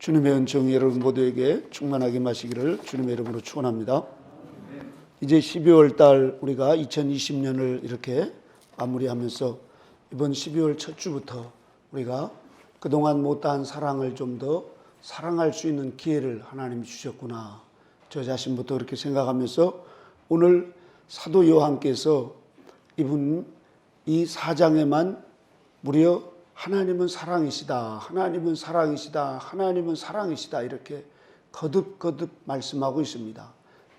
주님의 은총이 여러분 모두에게 충만하게 마시기를 주님의 이름으로 축원합니다. 이제 12월 달 우리가 2020년을 이렇게 마무리하면서 이번 12월 첫 주부터 우리가 그동안 못다한 사랑을 좀 더 사랑할 수 있는 기회를 하나님이 주셨구나. 저 자신부터 그렇게 생각하면서 오늘 사도 요한께서 이분 이 4장에만 무려 하나님은 사랑이시다, 하나님은 사랑이시다, 하나님은 사랑이시다 이렇게 거듭거듭 말씀하고 있습니다.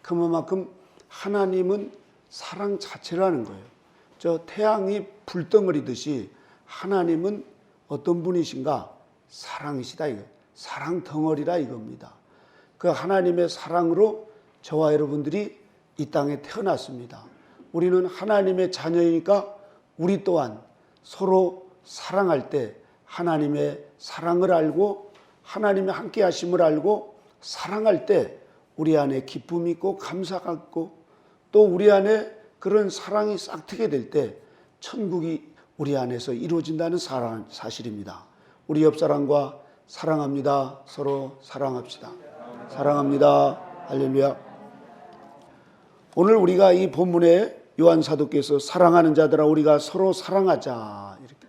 그만큼 하나님은 사랑 자체라는 거예요. 저 태양이 불덩어리듯이 하나님은 어떤 분이신가? 사랑이시다 이거. 사랑 덩어리라 이겁니다. 그 하나님의 사랑으로 저와 여러분들이 이 땅에 태어났습니다. 우리는 하나님의 자녀이니까 우리 또한 서로 사랑할 때 하나님의 사랑을 알고 하나님의 함께 하심을 알고 사랑할 때 우리 안에 기쁨이 있고 감사가 있고 또 우리 안에 그런 사랑이 싹트게 될 때 천국이 우리 안에서 이루어진다는 사실입니다. 우리 옆 사람과 사랑합니다. 서로 사랑합시다. 사랑합니다. 할렐루야. 오늘 우리가 이 본문에 요한 사도께서 사랑하는 자들아 우리가 서로 사랑하자 이렇게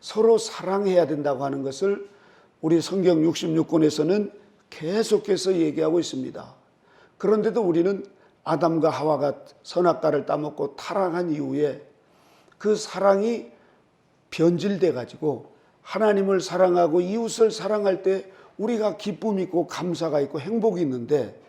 서로 사랑해야 된다고 하는 것을 우리 성경 66권에서는 계속해서 얘기하고 있습니다. 그런데도 우리는 아담과 하와가 선악과를 따먹고 타락한 이후에 그 사랑이 변질돼 가지고 하나님을 사랑하고 이웃을 사랑할 때 우리가 기쁨이 있고 감사가 있고 행복이 있는데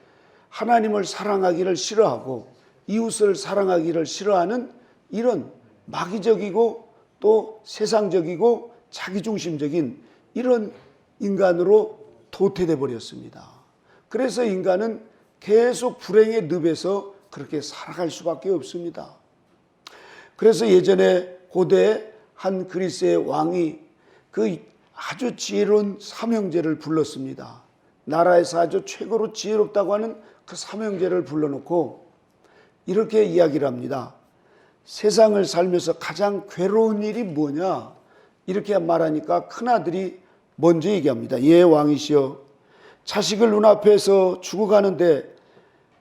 하나님을 사랑하기를 싫어하고 이웃을 사랑하기를 싫어하는 이런 마귀적이고 또 세상적이고 자기중심적인 이런 인간으로 도태돼 버렸습니다. 그래서 인간은 계속 불행의 늪에서 그렇게 살아갈 수밖에 없습니다. 그래서 예전에 고대 한 그리스의 왕이 그 아주 지혜로운 삼형제를 불렀습니다. 나라에서 아주 최고로 지혜롭다고 하는 그 삼형제를 불러놓고 이렇게 이야기를 합니다. 세상을 살면서 가장 괴로운 일이 뭐냐? 이렇게 말하니까 큰아들이 먼저 얘기합니다. 예 왕이시여, 자식을 눈앞에서 죽어가는데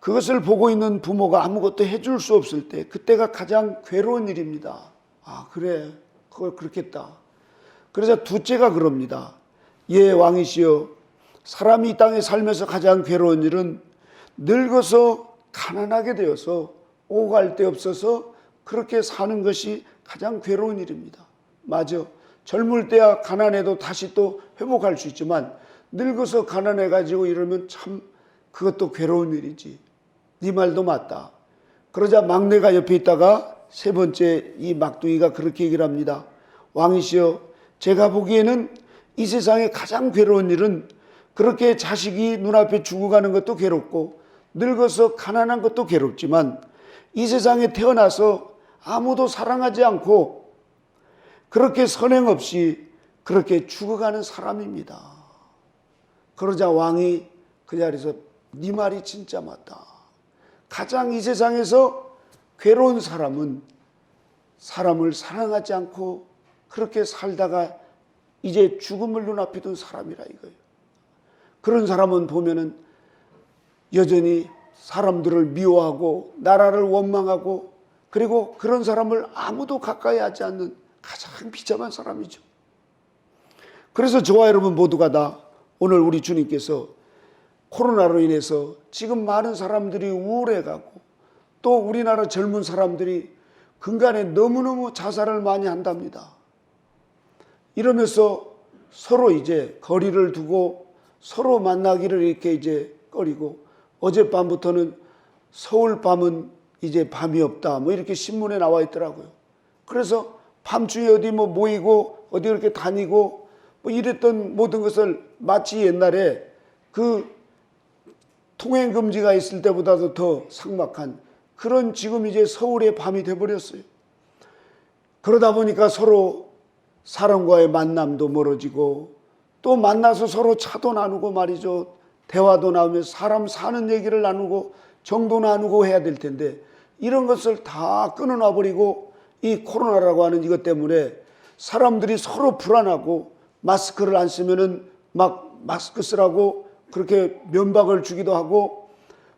그것을 보고 있는 부모가 아무것도 해줄 수 없을 때 그때가 가장 괴로운 일입니다. 아 그래, 그걸 그렇겠다. 그래서 둘째가 그럽니다. 예 왕이시여, 사람이 이 땅에 살면서 가장 괴로운 일은 늙어서 가난하게 되어서 오갈 데 없어서 그렇게 사는 것이 가장 괴로운 일입니다. 맞아. 젊을 때야 가난해도 다시 또 회복할 수 있지만 늙어서 가난해가지고 이러면 참 그것도 괴로운 일이지. 네 말도 맞다. 그러자 막내가 옆에 있다가 세 번째 이 막둥이가 그렇게 얘기를 합니다. 왕이시여, 제가 보기에는 이 세상에 가장 괴로운 일은 그렇게 자식이 눈앞에 죽어가는 것도 괴롭고 늙어서 가난한 것도 괴롭지만 이 세상에 태어나서 아무도 사랑하지 않고 그렇게 선행 없이 그렇게 죽어가는 사람입니다. 그러자 왕이 그 자리에서 네 말이 진짜 맞다. 가장 이 세상에서 괴로운 사람은 사람을 사랑하지 않고 그렇게 살다가 이제 죽음을 눈앞에 둔 사람이라 이거예요. 그런 사람은 보면은 여전히 사람들을 미워하고 나라를 원망하고 그리고 그런 사람을 아무도 가까이 하지 않는 가장 비참한 사람이죠. 그래서 저와 여러분 모두가 다 오늘 우리 주님께서 코로나로 인해서 지금 많은 사람들이 우울해가고 또 우리나라 젊은 사람들이 근간에 너무너무 자살을 많이 한답니다. 이러면서 서로 이제 거리를 두고 서로 만나기를 이렇게 이제 꺼리고 어젯밤부터는 서울 밤은 이제 밤이 없다 뭐 이렇게 신문에 나와 있더라고요. 그래서 밤중에 어디 뭐 모이고 어디 이렇게 다니고 뭐 이랬던 모든 것을 마치 옛날에 그 통행 금지가 있을 때보다도 더 삭막한 그런 지금 이제 서울의 밤이 돼버렸어요. 그러다 보니까 서로 사람과의 만남도 멀어지고 또 만나서 서로 차도 나누고 말이죠. 대화도 나누면서 사람 사는 얘기를 나누고 정도 나누고 해야 될 텐데 이런 것을 다 끊어놔버리고 이 코로나라고 하는 이것 때문에 사람들이 서로 불안하고 마스크를 안 쓰면은 막 마스크 쓰라고 그렇게 면박을 주기도 하고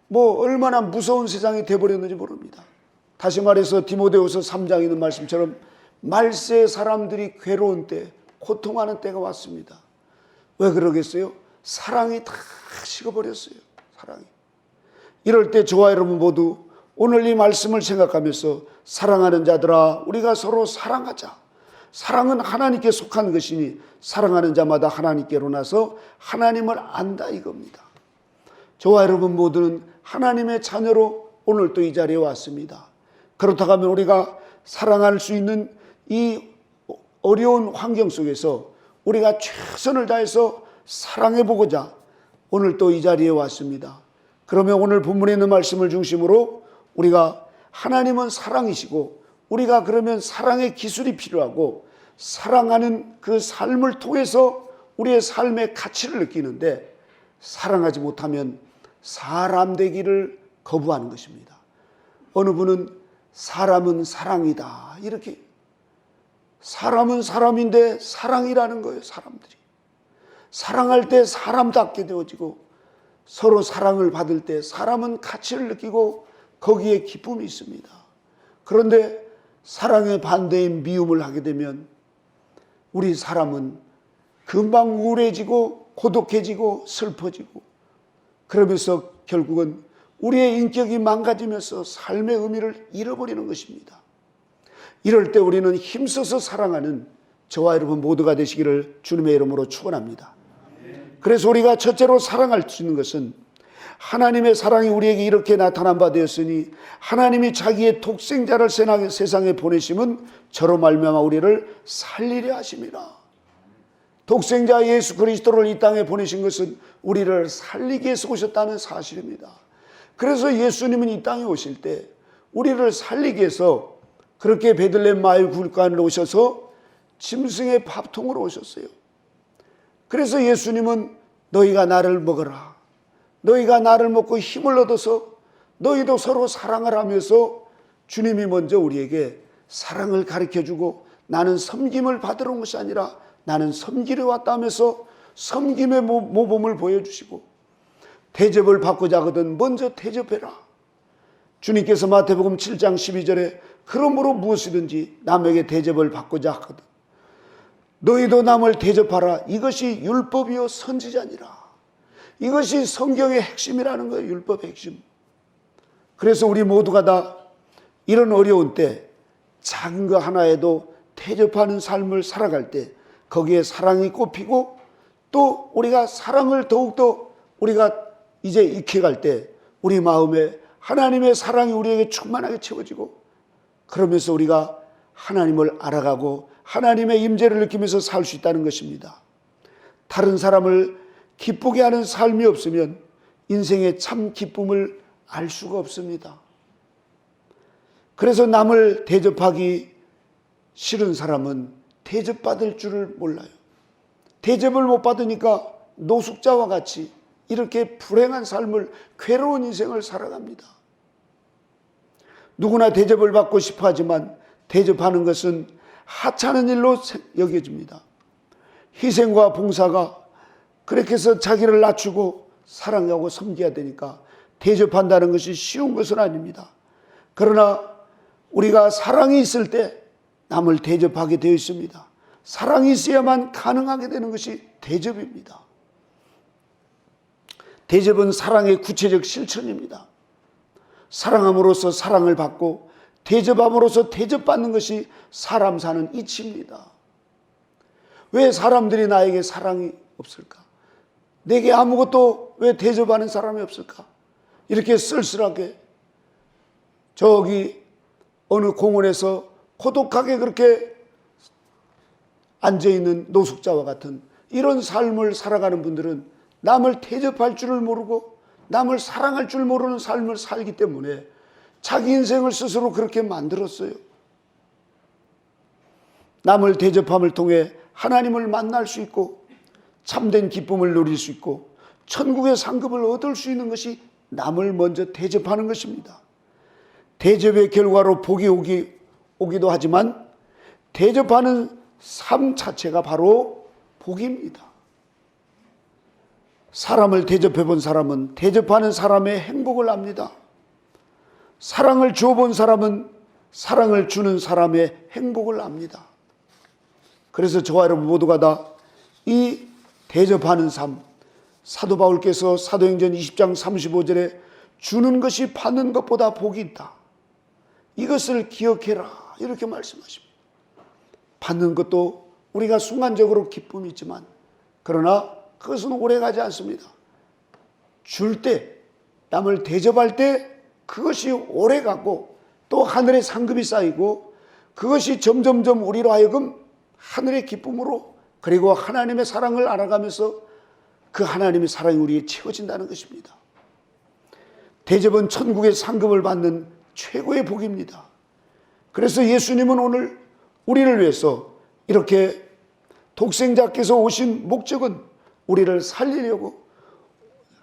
뭐 얼마나 무서운 세상이 돼버렸는지 모릅니다. 다시 말해서 디모데후서 3장에 있는 말씀처럼 말세 사람들이 괴로운 때, 고통하는 때가 왔습니다. 왜 그러겠어요? 사랑이 다 식어버렸어요. 사랑이. 이럴 때 저와 여러분 모두 오늘 이 말씀을 생각하면서 사랑하는 자들아, 우리가 서로 사랑하자. 사랑은 하나님께 속한 것이니 사랑하는 자마다 하나님께로 나서 하나님을 안다 이겁니다. 저와 여러분 모두는 하나님의 자녀로 오늘 또 이 자리에 왔습니다. 그렇다고 하면 우리가 사랑할 수 있는 이 어려운 환경 속에서 우리가 최선을 다해서 사랑해보고자 오늘 또 이 자리에 왔습니다. 그러면 오늘 본문에 있는 말씀을 중심으로 우리가 하나님은 사랑이시고 우리가 그러면 사랑의 기술이 필요하고 사랑하는 그 삶을 통해서 우리의 삶의 가치를 느끼는데 사랑하지 못하면 사람 되기를 거부하는 것입니다. 어느 분은 사람은 사랑이다 이렇게, 사람은 사람인데 사랑이라는 거예요. 사람들이 사랑할 때 사람답게 되어지고 서로 사랑을 받을 때 사람은 가치를 느끼고 거기에 기쁨이 있습니다. 그런데 사랑의 반대인 미움을 하게 되면 우리 사람은 금방 우울해지고 고독해지고 슬퍼지고 그러면서 결국은 우리의 인격이 망가지면서 삶의 의미를 잃어버리는 것입니다. 이럴 때 우리는 힘써서 사랑하는 저와 여러분 모두가 되시기를 주님의 이름으로 축원합니다. 그래서 우리가 첫째로 사랑할 수 있는 것은 하나님의 사랑이 우리에게 이렇게 나타난 바 되었으니 하나님이 자기의 독생자를 세상에 보내심은 저로 말미암아 우리를 살리려 하심이라. 독생자 예수 그리스도를 이 땅에 보내신 것은 우리를 살리기 위해서 오셨다는 사실입니다. 그래서 예수님은 이 땅에 오실 때 우리를 살리기 위해서 그렇게 베들레헴 마을 굴간으로 오셔서 짐승의 밥통으로 오셨어요. 그래서 예수님은 너희가 나를 먹어라, 너희가 나를 먹고 힘을 얻어서 너희도 서로 사랑을 하면서 주님이 먼저 우리에게 사랑을 가르쳐주고 나는 섬김을 받으러 온 것이 아니라 나는 섬기러 왔다 하면서 섬김의 모범을 보여주시고 대접을 받고자 하거든 먼저 대접해라. 주님께서 마태복음 7장 12절에 그러므로 무엇이든지 남에게 대접을 받고자 하거든 너희도 남을 대접하라. 이것이 율법이요 선지자니라. 이것이 성경의 핵심이라는 거예요. 율법의 핵심. 그래서 우리 모두가 다 이런 어려운 때 작은 거 하나에도 대접하는 삶을 살아갈 때 거기에 사랑이 꼽히고 또 우리가 사랑을 더욱더 우리가 이제 익혀갈 때 우리 마음에 하나님의 사랑이 우리에게 충만하게 채워지고 그러면서 우리가 하나님을 알아가고 하나님의 임재를 느끼면서 살 수 있다는 것입니다. 다른 사람을 기쁘게 하는 삶이 없으면 인생의 참 기쁨을 알 수가 없습니다. 그래서 남을 대접하기 싫은 사람은 대접받을 줄을 몰라요. 대접을 못 받으니까 노숙자와 같이 이렇게 불행한 삶을, 괴로운 인생을 살아갑니다. 누구나 대접을 받고 싶어 하지만 대접하는 것은 하찮은 일로 여겨집니다. 희생과 봉사가 그렇게 해서 자기를 낮추고 사랑하고 섬겨야 되니까 대접한다는 것이 쉬운 것은 아닙니다. 그러나 우리가 사랑이 있을 때 남을 대접하게 되어 있습니다. 사랑이 있어야만 가능하게 되는 것이 대접입니다. 대접은 사랑의 구체적 실천입니다. 사랑함으로써 사랑을 받고 대접함으로써 대접받는 것이 사람 사는 이치입니다. 왜 사람들이 나에게 사랑이 없을까? 내게 아무것도 왜 대접하는 사람이 없을까? 이렇게 쓸쓸하게 저기 어느 공원에서 고독하게 그렇게 앉아있는 노숙자와 같은 이런 삶을 살아가는 분들은 남을 대접할 줄을 모르고 남을 사랑할 줄 모르는 삶을 살기 때문에 자기 인생을 스스로 그렇게 만들었어요. 남을 대접함을 통해 하나님을 만날 수 있고 참된 기쁨을 누릴 수 있고 천국의 상급을 얻을 수 있는 것이 남을 먼저 대접하는 것입니다. 대접의 결과로 복이 오기도 하지만 대접하는 삶 자체가 바로 복입니다. 사람을 대접해 본 사람은 대접하는 사람의 행복을 압니다. 사랑을 주어본 사람은 사랑을 주는 사람의 행복을 압니다. 그래서 저와 여러분 모두가 다 이 대접하는 삶, 사도 바울께서 사도행전 20장 35절에 주는 것이 받는 것보다 복이 있다, 이것을 기억해라, 이렇게 말씀하십니다. 받는 것도 우리가 순간적으로 기쁨이 있지만 그러나 그것은 오래가지 않습니다. 줄 때, 남을 대접할 때 그것이 오래가고 또 하늘의 상급이 쌓이고 그것이 점점점 우리로 하여금 하늘의 기쁨으로, 그리고 하나님의 사랑을 알아가면서 그 하나님의 사랑이 우리에 채워진다는 것입니다. 대접은 천국의 상급을 받는 최고의 복입니다. 그래서 예수님은 오늘 우리를 위해서 이렇게 독생자께서 오신 목적은 우리를 살리려고,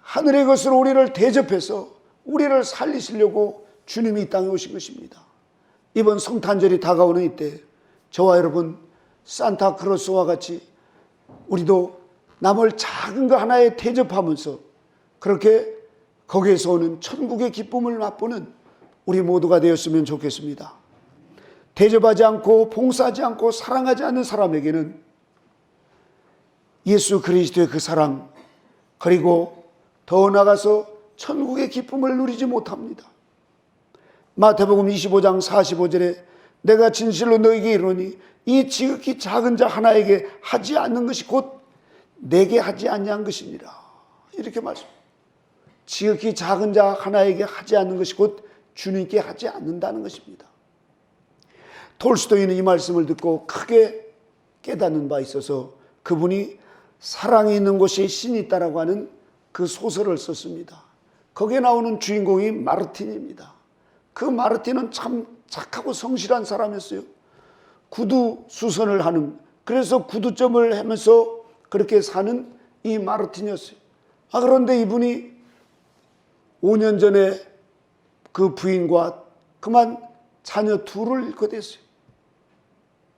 하늘의 것으로 우리를 대접해서 우리를 살리시려고 주님이 이 땅에 오신 것입니다. 이번 성탄절이 다가오는 이때 저와 여러분 산타크로스와 같이 우리도 남을 작은 거 하나에 대접하면서 그렇게 거기에서 오는 천국의 기쁨을 맛보는 우리 모두가 되었으면 좋겠습니다. 대접하지 않고 봉사하지 않고 사랑하지 않는 사람에게는 예수 그리스도의 그 사랑, 그리고 더 나아가서 천국의 기쁨을 누리지 못합니다. 마태복음 25장 45절에 내가 진실로 너에게 이르노니 이 지극히 작은 자 하나에게 하지 않는 것이 곧 내게 하지 아니한 것이니라, 이렇게 말씀합니다. 지극히 작은 자 하나에게 하지 않는 것이 곧 주님께 하지 않는다는 것입니다. 톨스토이는 이 말씀을 듣고 크게 깨닫는 바 있어서 그분이 사랑이 있는 곳에 신이 있다라고 하는 그 소설을 썼습니다. 거기에 나오는 주인공이 마르틴입니다. 그 마르틴은 참 착하고 성실한 사람이었어요. 구두 수선을 하는, 그래서 구두점을 하면서 그렇게 사는 이 마르틴이었어요. 그런데 이분이 5년 전에 그 부인과 그만 자녀 둘을 잃게 됐어요.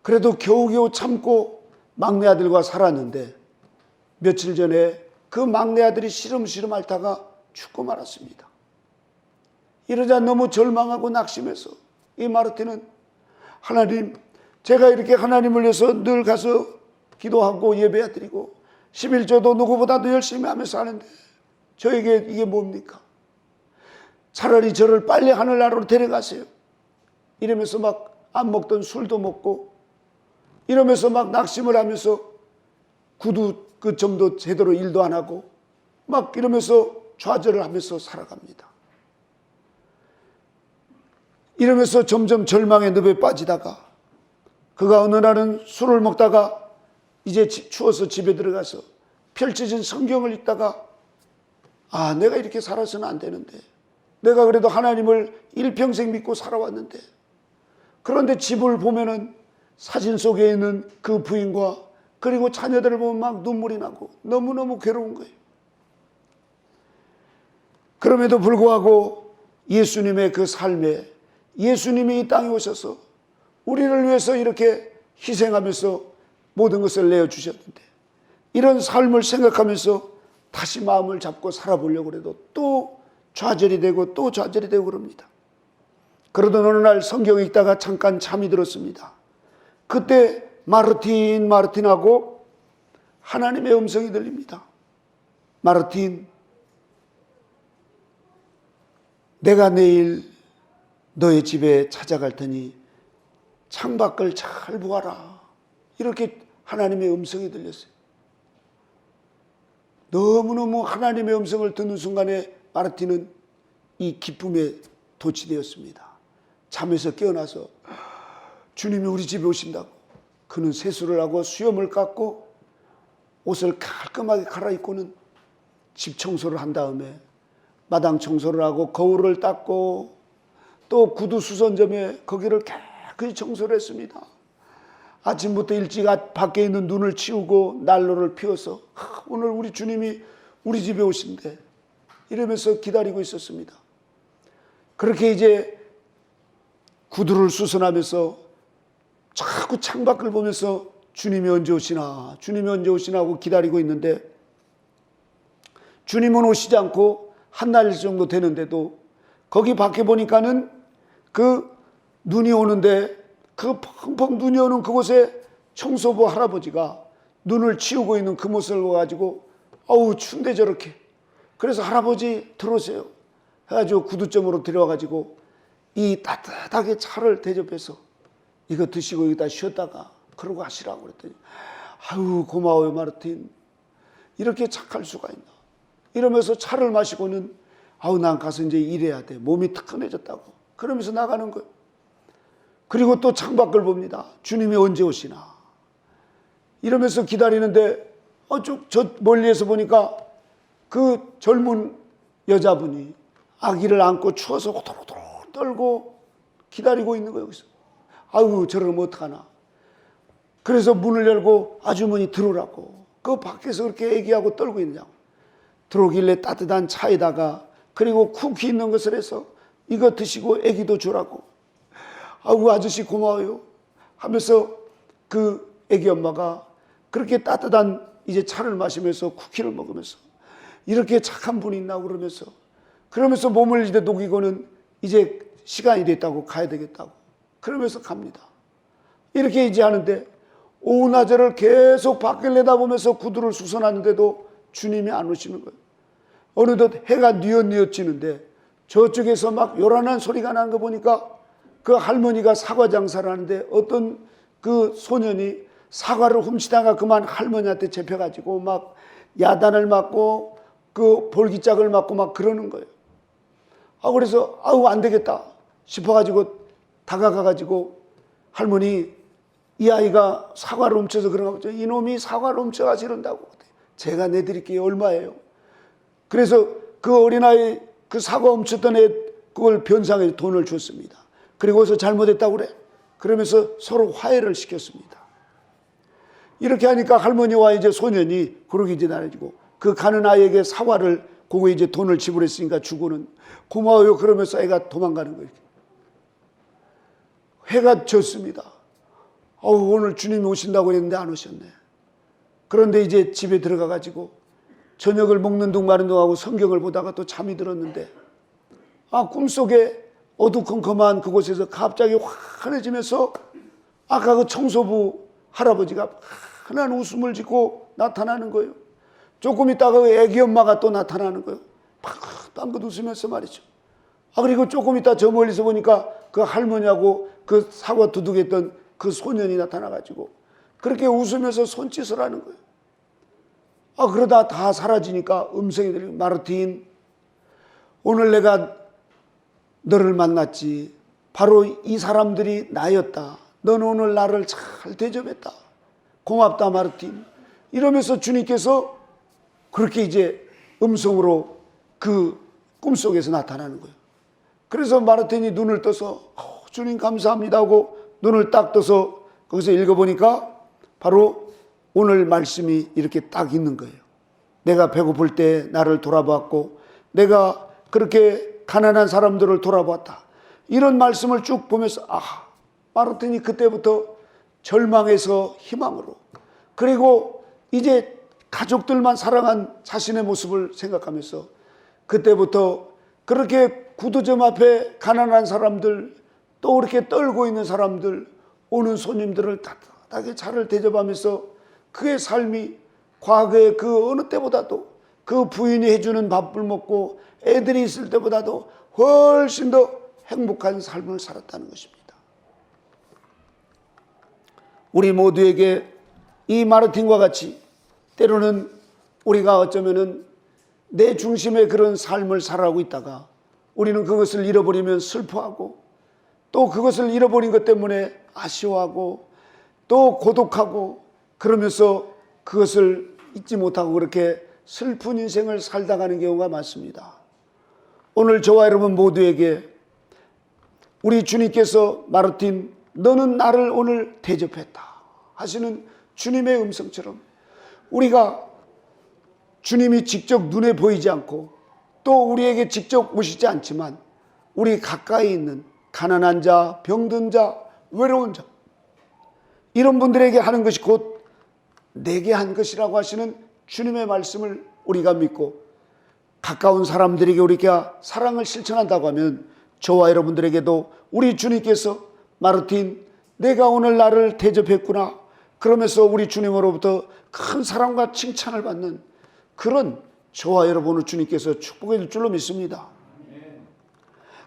그래도 겨우겨우 참고 막내 아들과 살았는데 며칠 전에 그 막내 아들이 시름시름 앓다가 죽고 말았습니다. 이러자 너무 절망하고 낙심해서 이 마르틴은 하나님, 제가 이렇게 하나님을 위해서 늘 가서 기도하고 예배 드리고 11조도 누구보다도 열심히 하면서 하는데 저에게 이게 뭡니까? 차라리 저를 빨리 하늘나라로 데려가세요. 이러면서 막 안 먹던 술도 먹고 이러면서 막 낙심을 하면서 구두 그 점도 제대로 일도 안 하고 막 이러면서 좌절을 하면서 살아갑니다. 이러면서 점점 절망의 늪에 빠지다가 그가 어느 날은 술을 먹다가 이제 추워서 집에 들어가서 펼쳐진 성경을 읽다가 내가 이렇게 살아서는 안 되는데, 내가 그래도 하나님을 일평생 믿고 살아왔는데, 그런데 집을 보면은 사진 속에 있는 그 부인과 그리고 자녀들을 보면 막 눈물이 나고 너무너무 괴로운 거예요. 그럼에도 불구하고 예수님의 그 삶에, 예수님이 이 땅에 오셔서 우리를 위해서 이렇게 희생하면서 모든 것을 내어주셨는데, 이런 삶을 생각하면서 다시 마음을 잡고 살아보려고 해도 또 좌절이 되고 또 좌절이 되고 그럽니다. 그러던 어느 날 성경 읽다가 잠깐 잠이 들었습니다. 그때 마르틴하고 하나님의 음성이 들립니다. 마르틴, 내가 내일 너의 집에 찾아갈 테니 창밖을 잘 보아라. 이렇게 하나님의 음성이 들렸어요. 너무너무 하나님의 음성을 듣는 순간에 마르틴은 이 기쁨에 도취되었습니다. 잠에서 깨어나서 주님이 우리 집에 오신다고 그는 세수를 하고 수염을 깎고 옷을 깔끔하게 갈아입고는 집 청소를 한 다음에 마당 청소를 하고 거울을 닦고 또 구두 수선점에 거기를 깨끗이 청소를 했습니다. 아침부터 일찍 밖에 있는 눈을 치우고 난로를 피워서 오늘 우리 주님이 우리 집에 오신대 이러면서 기다리고 있었습니다. 그렇게 이제 구두를 수선하면서 자꾸 창밖을 보면서 주님이 언제 오시나 주님이 언제 오시나 하고 기다리고 있는데 주님은 오시지 않고 한 달 정도 되는데도 거기 밖에 보니까는 그 눈이 오는데 그 펑펑 눈이 오는 그곳에 청소부 할아버지가 눈을 치우고 있는 그 모습을 봐가지고 아우 춘대 저렇게. 그래서 할아버지 들어오세요 해가지고 구두점으로 들어와가지고 이 따뜻하게 차를 대접해서 이거 드시고 여기다 쉬었다가 그러고 하시라고 그랬더니 아유 고마워요 마르틴, 이렇게 착할 수가 있나 이러면서 차를 마시고는 아우 난 가서 이제 일해야 돼, 몸이 뜨끈해졌다고 그러면서 나가는 거예요. 그리고 또 창밖을 봅니다. 주님이 언제 오시나 이러면서 기다리는데 저 멀리에서 보니까 그 젊은 여자분이 아기를 안고 추워서 호들호들 떨고 기다리고 있는 거예요. 여기서 아유 저러면 어떡하나. 그래서 문을 열고 아주머니 들어오라고, 그 밖에서 그렇게 애기하고 떨고 있느냐고. 들어오길래 따뜻한 차에다가 그리고 쿠키 있는 것을 해서 이거 드시고 애기도 주라고. 아우 아저씨 고마워요 하면서 그 애기 엄마가 그렇게 따뜻한 이제 차를 마시면서 쿠키를 먹으면서 이렇게 착한 분이 있나 그러면서 몸을 이제 녹이고는 이제 시간이 됐다고 가야 되겠다고 그러면서 갑니다. 이렇게 이제 하는데 오나절을 계속 밖을 내다보면서 구두를 수선하는데도 주님이 안 오시는 거예요. 어느덧 해가 뉘엿뉘엿지는데 저쪽에서 막 요란한 소리가 나는 거 보니까 그 할머니가 사과 장사를 하는데 어떤 그 소년이 사과를 훔치다가 그만 할머니한테 잡혀가지고 막 야단을 맞고 그 볼기짝을 맞고 막 그러는 거예요. 그래서 아우 안 되겠다 싶어가지고 다가가가지고 할머니 이 아이가 사과를 훔쳐서 그런가 보죠. 이놈이 사과를 훔쳐가시는다고. 제가 내드릴게요. 얼마예요? 그래서 그 어린아이 그 사과 훔쳤던 애 그걸 변상해서 돈을 줬습니다. 그리고서 잘못했다고 그래. 그러면서 서로 화해를 시켰습니다. 이렇게 하니까 할머니와 이제 소년이 그러기 이제 나눠지고 그 가는 아이에게 사과를 그거 이제 돈을 지불했으니까 주고는 고마워요 그러면서 애가 도망가는 거예요. 해가 졌습니다. 오늘 주님이 오신다고 했는데 안 오셨네. 그런데 이제 집에 들어가 가지고 저녁을 먹는 둥 마는 둥하고 성경을 보다가 또 잠이 들었는데 꿈속에 어두컴컴한 그곳에서 갑자기 환해지면서 아까 그 청소부 할아버지가 환한 웃음을 짓고 나타나는 거예요. 조금 있다가 그 애기 엄마가 또 나타나는 거예요. 빵긋 웃으면서 말이죠. 그리고 조금 있다 저 멀리서 보니까 그 할머니하고 그 사과 두둑했던 그 소년이 나타나가지고 그렇게 웃으면서 손짓을 하는 거예요. 그러다 다 사라지니까 음성이 들리고 마르틴 오늘 내가 너를 만났지. 바로 이 사람들이 나였다. 너는 오늘 나를 잘 대접했다. 고맙다 마르틴. 이러면서 주님께서 그렇게 이제 음성으로 그 꿈속에서 나타나는 거예요. 그래서 마르틴이 눈을 떠서 주님 감사합니다 하고 눈을 딱 떠서 거기서 읽어보니까 바로 오늘 말씀이 이렇게 딱 있는 거예요. 내가 배고플 때 나를 돌아봤고 내가 그렇게 가난한 사람들을 돌아봤다. 이런 말씀을 쭉 보면서 마르틴이 그때부터 절망에서 희망으로, 그리고 이제 가족들만 사랑한 자신의 모습을 생각하면서 그때부터 그렇게 구두점 앞에 가난한 사람들, 또 그렇게 떨고 있는 사람들, 오는 손님들을 따뜻하게 차를 대접하면서 그의 삶이 과거의 그 어느 때보다도 그 부인이 해주는 밥을 먹고 애들이 있을 때보다도 훨씬 더 행복한 삶을 살았다는 것입니다. 우리 모두에게 이 마르틴과 같이 때로는 우리가 어쩌면은 내 중심의 그런 삶을 살아가고 있다가 우리는 그것을 잃어버리면 슬퍼하고 또 그것을 잃어버린 것 때문에 아쉬워하고 또 고독하고 그러면서 그것을 잊지 못하고 그렇게 슬픈 인생을 살다가는 경우가 많습니다. 오늘 저와 여러분 모두에게 우리 주님께서 마르틴 너는 나를 오늘 대접했다 하시는 주님의 음성처럼 우리가 주님이 직접 눈에 보이지 않고 또 우리에게 직접 오시지 않지만 우리 가까이 있는 가난한 자, 병든 자, 외로운 자 이런 분들에게 하는 것이 곧 내게 한 것이라고 하시는 주님의 말씀을 우리가 믿고 가까운 사람들에게 우리가 사랑을 실천한다고 하면 저와 여러분들에게도 우리 주님께서 마르틴, 내가 오늘 나를 대접했구나, 그러면서 우리 주님으로부터 큰 사랑과 칭찬을 받는 그런 저와 여러분을 주님께서 축복해 줄 줄로 믿습니다.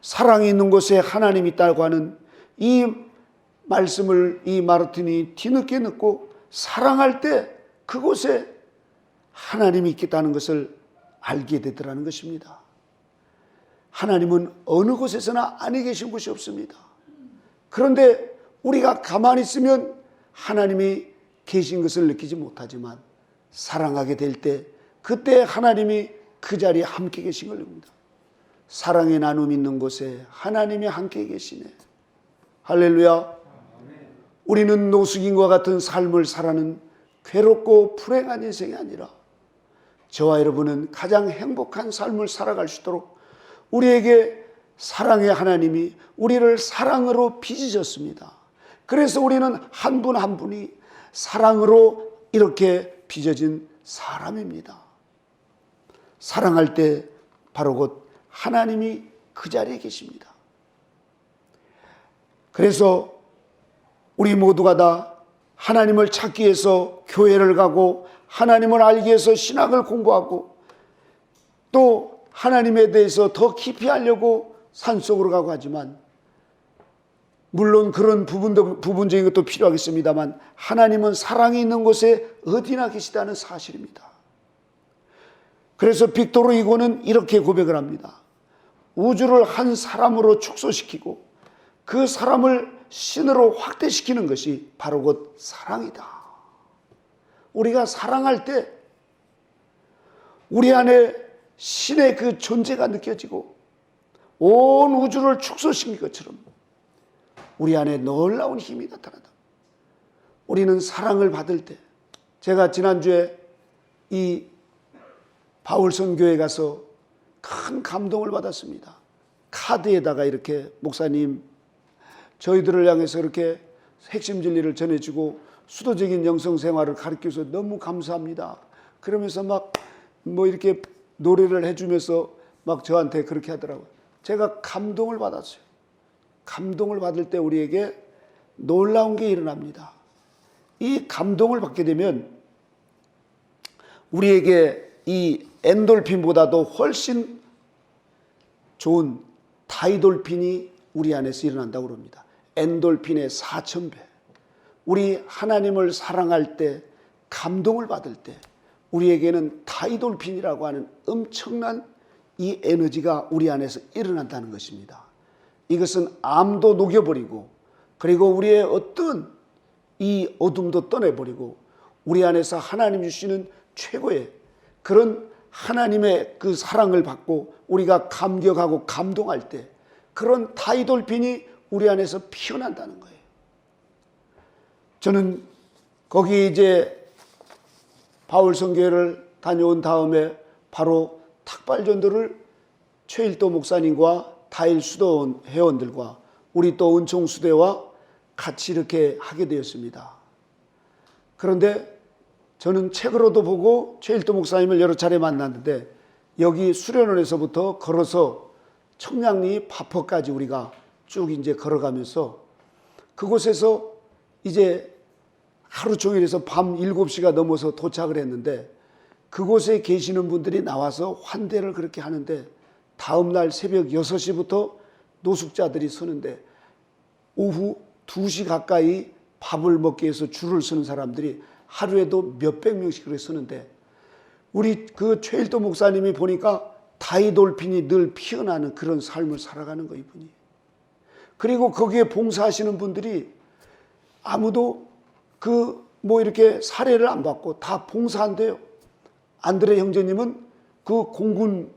사랑이 있는 곳에 하나님이 있다고 하는 이 말씀을 이 마르틴이 뒤늦게 듣고 사랑할 때 그곳에 하나님이 있겠다는 것을 알게 되더라는 것입니다. 하나님은 어느 곳에서나 안에 계신 곳이 없습니다. 그런데 우리가 가만히 있으면 하나님이 계신 것을 느끼지 못하지만 사랑하게 될 때 그때 하나님이 그 자리에 함께 계신 걸 봅니다. 사랑의 나눔 있는 곳에 하나님이 함께 계시네. 할렐루야. 우리는 노숙인과 같은 삶을 살아는 괴롭고 불행한 인생이 아니라 저와 여러분은 가장 행복한 삶을 살아갈 수 있도록 우리에게 사랑의 하나님이 우리를 사랑으로 빚으셨습니다. 그래서 우리는 한 분 한 분이 사랑으로 이렇게 빚어진 사람입니다. 사랑할 때 바로 곧 하나님이 그 자리에 계십니다. 그래서 우리 모두가 다 하나님을 찾기 위해서 교회를 가고 하나님을 알기 위해서 신학을 공부하고 또 하나님에 대해서 더 깊이 알려고 산속으로 가고 하지만 물론 그런 부분적인 것도 필요하겠습니다만 하나님은 사랑이 있는 곳에 어디나 계시다는 사실입니다. 그래서 빅토르 이고는 이렇게 고백을 합니다. 우주를 한 사람으로 축소시키고 그 사람을 신으로 확대시키는 것이 바로 곧 사랑이다. 우리가 사랑할 때 우리 안에 신의 그 존재가 느껴지고 온 우주를 축소시킨 것처럼 우리 안에 놀라운 힘이 나타난다. 우리는 사랑을 받을 때, 제가 지난주에 이 바울선교에 가서 큰 감동을 받았습니다. 카드에다가 이렇게 목사님 저희들을 향해서 이렇게 핵심 진리를 전해주고 수도적인 영성생활을 가르쳐서 너무 감사합니다. 그러면서 막 뭐 이렇게 노래를 해주면서 막 저한테 그렇게 하더라고요. 제가 감동을 받았어요. 감동을 받을 때 우리에게 놀라운 게 일어납니다. 이 감동을 받게 되면 우리에게 이 엔돌핀보다도 훨씬 좋은 다이돌핀이 우리 안에서 일어난다고 그럽니다. 엔돌핀의 4000배. 우리 하나님을 사랑할 때, 감동을 받을 때 우리에게는 다이돌핀이라고 하는 엄청난 이 에너지가 우리 안에서 일어난다는 것입니다. 이것은 암도 녹여버리고 그리고 우리의 어떤 이 어둠도 떠내버리고 우리 안에서 하나님 주시는 최고의 그런 하나님의 그 사랑을 받고 우리가 감격하고 감동할 때 그런 다이돌핀이 우리 안에서 피어난다는 거예요. 저는 거기 이제 바울 선교회를 다녀온 다음에 바로 탁발전도를 최일도 목사님과 다일 수도 회원들과 우리 또 은총수대와 같이 이렇게 하게 되었습니다. 그런데 저는 책으로도 보고 최일도 목사님을 여러 차례 만났는데 여기 수련원에서부터 걸어서 청량리 파퍼까지 우리가 쭉 이제 걸어가면서 그곳에서 이제 하루 종일에서 밤 7시가 넘어서 도착을 했는데 그곳에 계시는 분들이 나와서 환대를 그렇게 하는데 다음날 새벽 6시부터 노숙자들이 서는데 오후 2시 가까이 밥을 먹기 위해서 줄을 서는 사람들이 하루에도 몇백 명씩 그렇게 서는데 우리 그 최일도 목사님이 보니까 다이돌핀이 늘 피어나는 그런 삶을 살아가는 거 이분이. 그리고 거기에 봉사하시는 분들이 아무도 그 뭐 이렇게 사례를 안 받고 다 봉사한대요. 안드레 형제님은 그 공군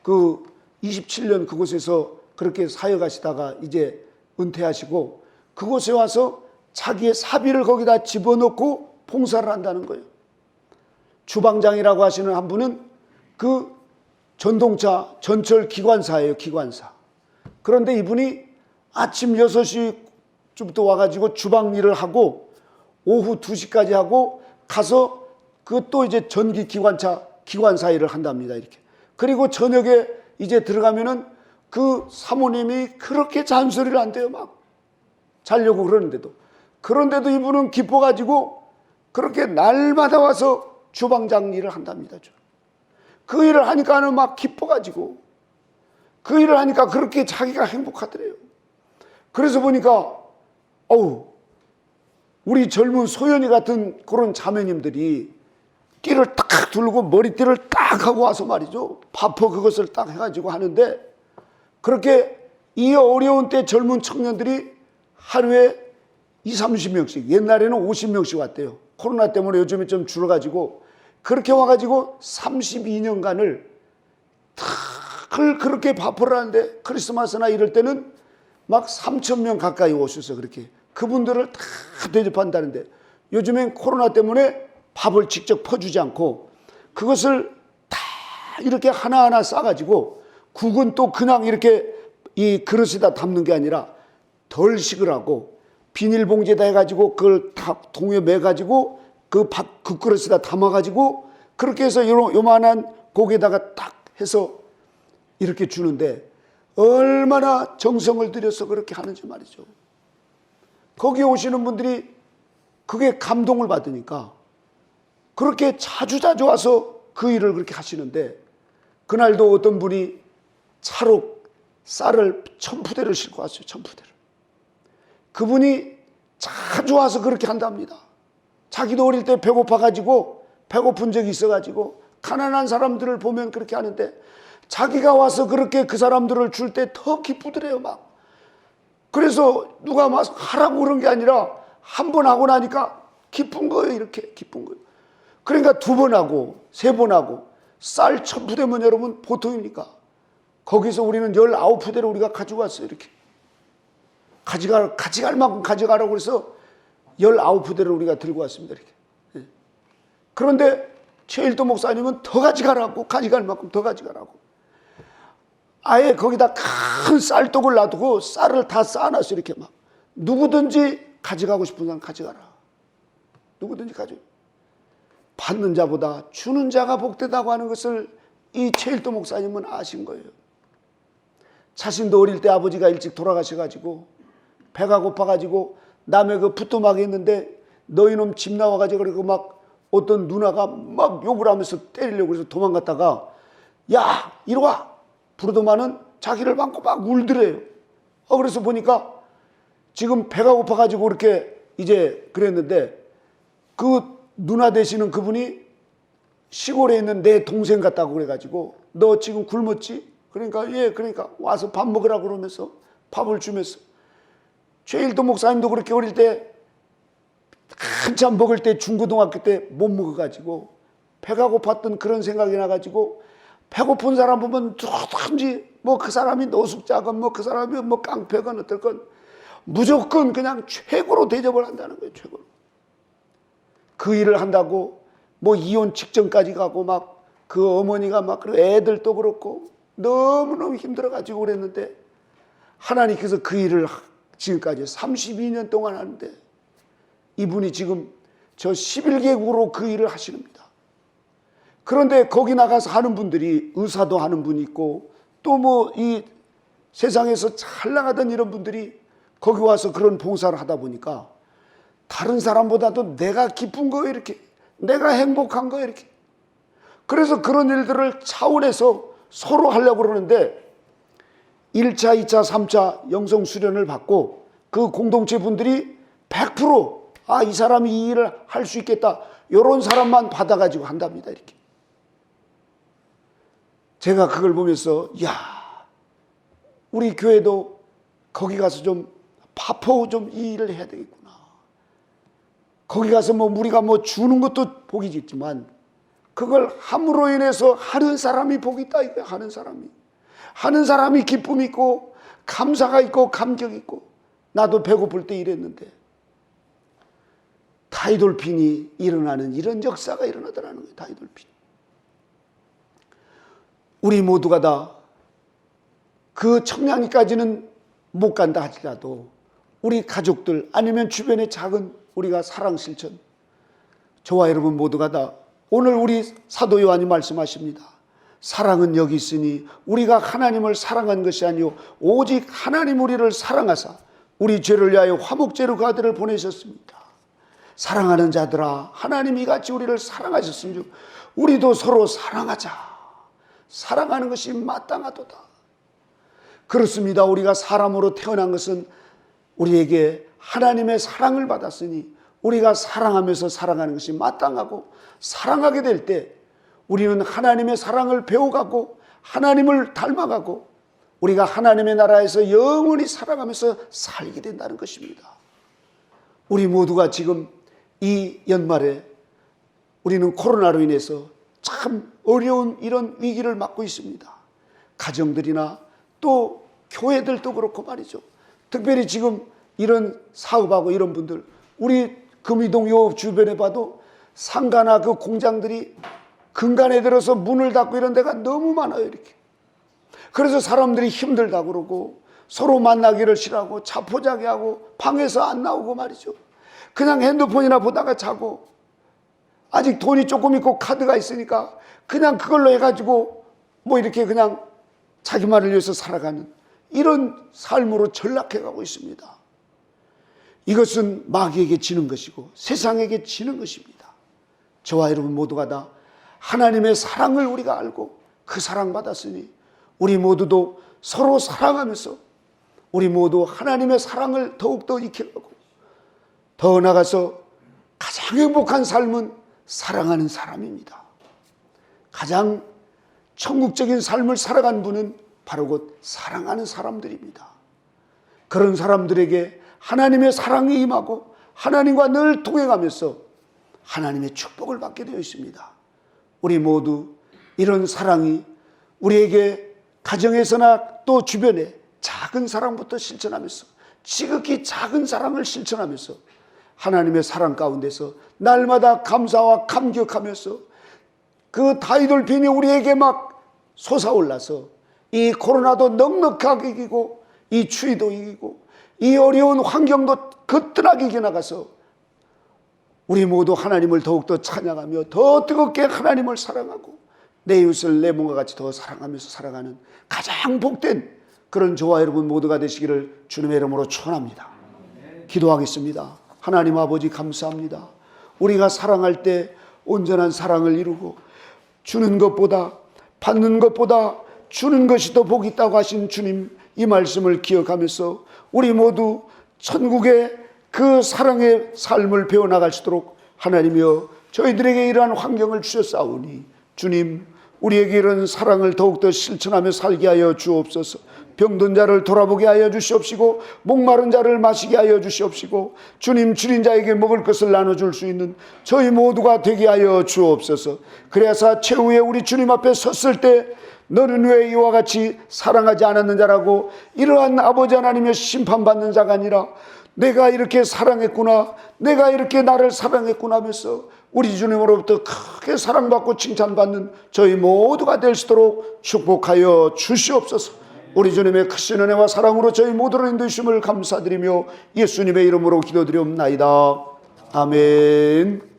그 27년 그곳에서 그렇게 사역하시다가 이제 은퇴하시고 그곳에 와서 자기의 사비를 거기다 집어넣고 봉사를 한다는 거예요. 주방장이라고 하시는 한 분은 그 전동차 전철 기관사예요. 기관사. 그런데 이분이 아침 6시쯤부터 와가지고 주방 일을 하고 오후 2시까지 하고 가서 그 또 이제 전기 기관차 기관사 일을 한답니다. 이렇게. 그리고 저녁에 이제 들어가면은 그 사모님이 그렇게 잔소리를 한대요. 막 자려고 그러는데도. 그런데도 이분은 기뻐가지고 그렇게 날마다 와서 주방장 일을 한답니다. 그 일을 하니까는 막 기뻐가지고 그 일을 하니까 그렇게 자기가 행복하더래요. 그래서 보니까 우리 젊은 소연이 같은 그런 자매님들이 띠를 딱 두르고 머리띠를 딱 하고 와서 말이죠. 바퍼 그것을 딱 해가지고 하는데 그렇게 이 어려운 때 젊은 청년들이 하루에 20-30명씩 옛날에는 50명씩 왔대요. 코로나 때문에 요즘에 좀 줄어가지고 그렇게 와가지고 32년간을 탁 그렇게 바퍼를 하는데 크리스마스나 이럴 때는 막 3,000명 가까이 오셔서 그렇게 그분들을 다 대접한다는데 요즘엔 코로나 때문에 밥을 직접 퍼주지 않고 그것을 다 이렇게 하나하나 싸가지고 국은 또 그냥 이렇게 이 그릇에다 담는 게 아니라 덜 식을 하고 비닐봉지에다 해가지고 그걸 다 동에 매가지고 그 그릇에다 담아가지고 그렇게 해서 요만한 고기에다가 딱 해서 이렇게 주는데 얼마나 정성을 들여서 그렇게 하는지 말이죠. 거기 오시는 분들이 그게 감동을 받으니까 그렇게 자주자주 와서 그 일을 그렇게 하시는데 그날도 어떤 분이 차로 쌀을 1000푸대를 싣고 왔어요. 1000푸대를. 그분이 자주 와서 그렇게 한답니다. 자기도 어릴 때 배고파가지고 배고픈 적이 있어가지고 가난한 사람들을 보면 그렇게 하는데 자기가 와서 그렇게 그 사람들을 줄 때 더 기쁘더래요. 막. 그래서 누가 막 하라고 그런 게 아니라 한 번 하고 나니까 기쁜 거예요. 이렇게 기쁜 거예요. 그러니까 2번 하고 3번 하고 쌀 1000푸대면 여러분 보통입니까? 거기서 우리는 19푸대를 우리가 가지고 왔어요. 이렇게 가져갈 만큼 가져가라고 해서 19푸대를 우리가 들고 왔습니다. 이렇게. 그런데 최일도 목사님은 더 가져가라고 가져갈 만큼 더 가져가라고 아예 거기다 큰 쌀떡을 놔두고 쌀을 다 쌓아놨어요. 이렇게 막 누구든지 가져가고 싶은 사람 가져가라. 누구든지 가져. 받는 자보다 주는 자가 복되다고 하는 것을 이 최일도 목사님은 아신 거예요. 자신도 어릴 때 아버지가 일찍 돌아가셔가지고 배가 고파가지고 남의 그 부뚜막에 있는데 너희놈 집 나와가지고 그리고 막 어떤 누나가 막 욕을 하면서 때리려고 해서 도망갔다가 야 이리 와 부르더만은 자기를 안고 막 울더래요. 그래서 보니까 지금 배가 고파가지고 그렇게 이제 그랬는데 그 누나 되시는 그분이 시골에 있는 내 동생 같다고 그래가지고 너 지금 굶었지? 그러니까 예 그러니까 와서 밥 먹으라고 그러면서 밥을 주면서 최일도 목사님도 그렇게 어릴 때 한참 먹을 때 중고등학교 때 못 먹어가지고 배가 고팠던 그런 생각이 나가지고 배고픈 사람 보면 누구든지 뭐 그 사람이 노숙자건 뭐 그 사람이 뭐 깡패건 어떨건 무조건 그냥 최고로 대접을 한다는 거예요. 최고로. 그 일을 한다고 뭐 이혼 직전까지 가고 막 그 어머니가 막 그리고 애들도 그렇고 너무너무 힘들어가지고 그랬는데 하나님께서 그 일을 지금까지 32년 동안 하는데 이분이 지금 저 11개국으로 그 일을 하시는니다. 그런데 거기 나가서 하는 분들이 의사도 하는 분이 있고 또 뭐 이 세상에서 잘 나가던 이런 분들이 거기 와서 그런 봉사를 하다 보니까 다른 사람보다도 내가 기쁜 거예요. 이렇게 내가 행복한 거예요. 이렇게. 그래서 그런 일들을 차원에서 서로 하려고 그러는데 1차, 2차, 3차 영성 수련을 받고 그 공동체 분들이 100% 이 사람이 이 일을 할 수 있겠다. 이런 사람만 받아가지고 한답니다. 이렇게. 제가 그걸 보면서 우리 교회도 거기 가서 좀 파포 좀 이 일을 해야 되겠구나. 거기 가서 뭐 우리가 뭐 주는 것도 복이지 있지만 그걸 함으로 인해서 하는 사람이 복이 있다. 이거야. 하는 사람이 기쁨이 있고 감사가 있고 감격이 있고 나도 배고플 때 이랬는데 타이돌핀이 일어나는 이런 역사가 일어나더라는 거예요. 타이돌핀. 우리 모두가 다 그 청량리까지는 못 간다 하더라도 우리 가족들 아니면 주변의 작은 우리가 사랑 실천 저와 여러분 모두가 다 오늘 우리 사도 요한이 말씀하십니다. 사랑은 여기 있으니 우리가 하나님을 사랑한 것이 아니요 오직 하나님 우리를 사랑하사 우리 죄를 위하여 화목제로 그 아들을 보내셨습니다. 사랑하는 자들아, 하나님이 같이 우리를 사랑하셨으면 우리도 서로 사랑하자. 사랑하는 것이 마땅하도다. 그렇습니다. 우리가 사람으로 태어난 것은 우리에게 하나님의 사랑을 받았으니 우리가 사랑하면서 살아가는 것이 마땅하고, 사랑하게 될 때 우리는 하나님의 사랑을 배워가고 하나님을 닮아가고 우리가 하나님의 나라에서 영원히 살아가면서 살게 된다는 것입니다. 우리 모두가 지금 이 연말에 우리는 코로나로 인해서 참 어려운 이런 위기를 맞고 있습니다. 가정들이나 또 교회들도 그렇고 말이죠. 특별히 지금 이런 사업하고 이런 분들, 우리 금이동 요 주변에 봐도 상가나 그 공장들이 근간에 들어서 문을 닫고 이런 데가 너무 많아요. 이렇게. 그래서 사람들이 힘들다고 그러고 서로 만나기를 싫어하고 자포자기하고 방에서 안 나오고 말이죠. 그냥 핸드폰이나 보다가 자고, 아직 돈이 조금 있고 카드가 있으니까 그냥 그걸로 해가지고 뭐 이렇게 그냥 자기만을 위해서 살아가는 이런 삶으로 전락해가고 있습니다. 이것은 마귀에게 지는 것이고 세상에게 지는 것입니다. 저와 여러분 모두가 다 하나님의 사랑을 우리가 알고 그 사랑 받았으니 우리 모두도 서로 사랑하면서 우리 모두 하나님의 사랑을 더욱더 익혀가고, 더 나아가서 가장 행복한 삶은 사랑하는 사람입니다. 가장 천국적인 삶을 살아간 분은 바로 곧 사랑하는 사람들입니다. 그런 사람들에게 하나님의 사랑이 임하고 하나님과 늘 동행하면서 하나님의 축복을 받게 되어 있습니다. 우리 모두 이런 사랑이 우리에게 가정에서나 또 주변에 작은 사랑부터 실천하면서, 지극히 작은 사랑을 실천하면서 하나님의 사랑 가운데서 날마다 감사와 감격하면서 그 다이돌핀이 우리에게 막 솟아올라서 이 코로나도 넉넉하게 이기고 이 추위도 이기고 이 어려운 환경도 거뜬하게 이겨나가서 우리 모두 하나님을 더욱더 찬양하며 더 뜨겁게 하나님을 사랑하고 내 이웃을 내 몸과 같이 더 사랑하면서 살아가는 가장 복된 그런 저와 여러분 모두가 되시기를 주님의 이름으로 축원합니다. 기도하겠습니다. 하나님 아버지 감사합니다. 우리가 사랑할 때 온전한 사랑을 이루고 주는 것보다 받는 것보다 주는 것이 더 복이 있다고 하신 주님, 이 말씀을 기억하면서 우리 모두 천국의 그 사랑의 삶을 배워나갈 수 있도록 하나님이여 저희들에게 이러한 환경을 주셨사오니 주님, 우리에게 이런 사랑을 더욱더 실천하며 살게 하여 주옵소서. 병든 자를 돌아보게 하여 주시옵시고 목마른 자를 마시게 하여 주시옵시고 주님, 줄인 자에게 먹을 것을 나눠줄 수 있는 저희 모두가 되게 하여 주옵소서. 그래서 최후에 우리 주님 앞에 섰을 때 너는 왜 이와 같이 사랑하지 않았는 자라고 이러한 아버지 하나님의 심판받는 자가 아니라 내가 이렇게 사랑했구나, 내가 이렇게 나를 사랑했구나 하면서 우리 주님으로부터 크게 사랑받고 칭찬받는 저희 모두가 될 수 있도록 축복하여 주시옵소서. 우리 주님의 크신 은혜와 사랑으로 저희 모두를 인도하심을 감사드리며 예수님의 이름으로 기도드리옵나이다. 아멘.